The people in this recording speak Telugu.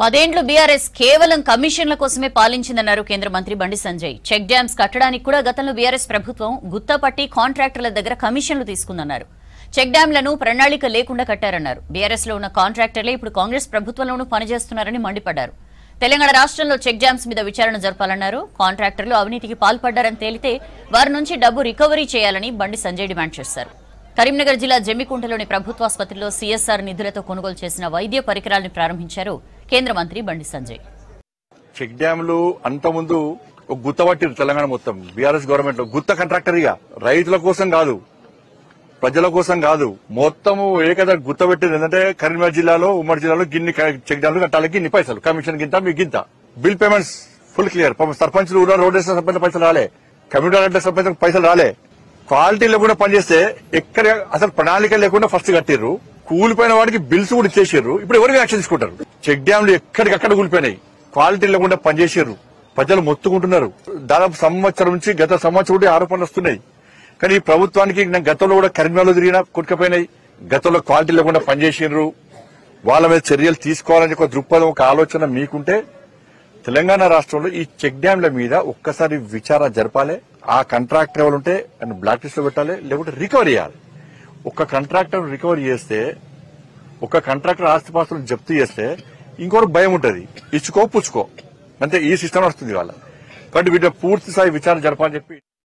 10 బీఆర్ఎస్ కేవలం కమిషన్ల కోసమే పాలించిందన్నారు కేంద్ర మంత్రి బండి సంజయ్. చెక్ డ్యామ్స్ కట్టడానికి కూడా గతంలో బీఆర్ఎస్ ప్రభుత్వం గుత్తపట్టి కాంట్రాక్టర్ల దగ్గర కమిషన్లు తీసుకుందన్నారు. చెక్ డ్యాంలను ప్రణాళిక లేకుండా కట్టారన్నారు. బీఆర్ఎస్ లో ఉన్న కాంట్రాక్టర్లే ఇప్పుడు కాంగ్రెస్ ప్రభుత్వంలోనూ పనిచేస్తున్నారని మండిపడ్డారు. తెలంగాణ రాష్ట్రంలో చెక్ డ్యామ్స్ మీద విచారణ జరపాలన్నారు. కాంట్రాక్టర్లు అవినీతికి పాల్పడ్డారని తేలితే వారి నుంచి డబ్బు రికవరీ చేయాలని బండి సంజయ్ డిమాండ్ చేశారు. కరీంనగర్ జిల్లా జమ్మికుంటలోని ప్రభుత్వాసుపత్రిలో సీఎస్ఆర్ నిధులతో కొనుగోలు చేసిన వైద్య పరికరాలను ప్రారంభించారు కేంద్ర మంత్రి బండి సంజయ్. చెక్ డ్యాంలు అంతకుముందు ఒక గుత్తపట్టిరు తెలంగాణ మొత్తం బీఆర్ఎస్ గవర్నమెంట్ లో గుత్త కాంట్రాక్టర్గా రైతుల కోసం కాదు, ప్రజల కోసం కాదు, మొత్తము ఏకదా గుత్తపెట్టింది. ఏంటంటే కరీంనగర్ జిల్లాలో ఉమ్మడి జిల్లాలో గిన్ని చెక్ డ్యాంలు కట్టాలి, గిన్ని పైసలు కమిషన్ గింత మీ గింత బిల్ పేమెంట్స్ ఫుల్ క్లియర్. సర్పంచ్లు ఊళ్ళో రోడ్ వేసిన సర్పంచ్ పైసలు రాలే, కమ్యూనిటీ సర్పంచ్ పైసలు రాలే. క్వాలిటీ లేకుండా పనిచేస్తే ఎక్కడ అసలు ప్రణాళిక లేకుండా ఫస్ట్ కట్టిర్రు. కూలిపోయిన వాడికి బిల్స్ కూడా ఇచ్చేసారు. ఇప్పుడు ఎవరికి యాక్షన్ తీసుకుంటారు? చెక్ డ్యాంలు ఎక్కడికక్కడ కూలిపోయినాయి, క్వాలిటీ లేకుండా పనిచేసారు, ప్రజలు మొత్తుకుంటున్నారు. దాదాపు సంవత్సరం నుంచి గత సంవత్సరం ఆరోపణలు వస్తున్నాయి. కానీ ఈ ప్రభుత్వానికి గతంలో కూడా కరీంనగర్లో తిరిగినా కొట్టుకుపోయినాయి. గతంలో క్వాలిటీ లేకుండా పనిచేసారు. వాళ్ళ మీద చర్యలు తీసుకోవాలని ఒక దృక్పథం, ఒక ఆలోచన మీకుంటే తెలంగాణ రాష్ట్రంలో ఈ చెక్ డ్యాంల మీద ఒక్కసారి విచారణ జరపాలి. ఆ కాంట్రాక్టర్ ఎవరు ఉంటే బ్లాక్ లిస్ట్ లో పెట్టాలి, లేకుంటే రికవరీ చేయాలి. ఒక కాంట్రాక్టర్ రికవరీ చేస్తే, ఒక కాంట్రాక్టర్ ఆస్తిపాస్తులను జప్తు చేస్తే ఇంకొకరు భయం ఉంటుంది, ఇచ్చుకో పుచ్చుకో, అంటే ఈ సిస్టమ్ వస్తుంది వాళ్ళ. కాబట్టి వీటి పూర్తి స్థాయి విచారణ జరపాలని చెప్పి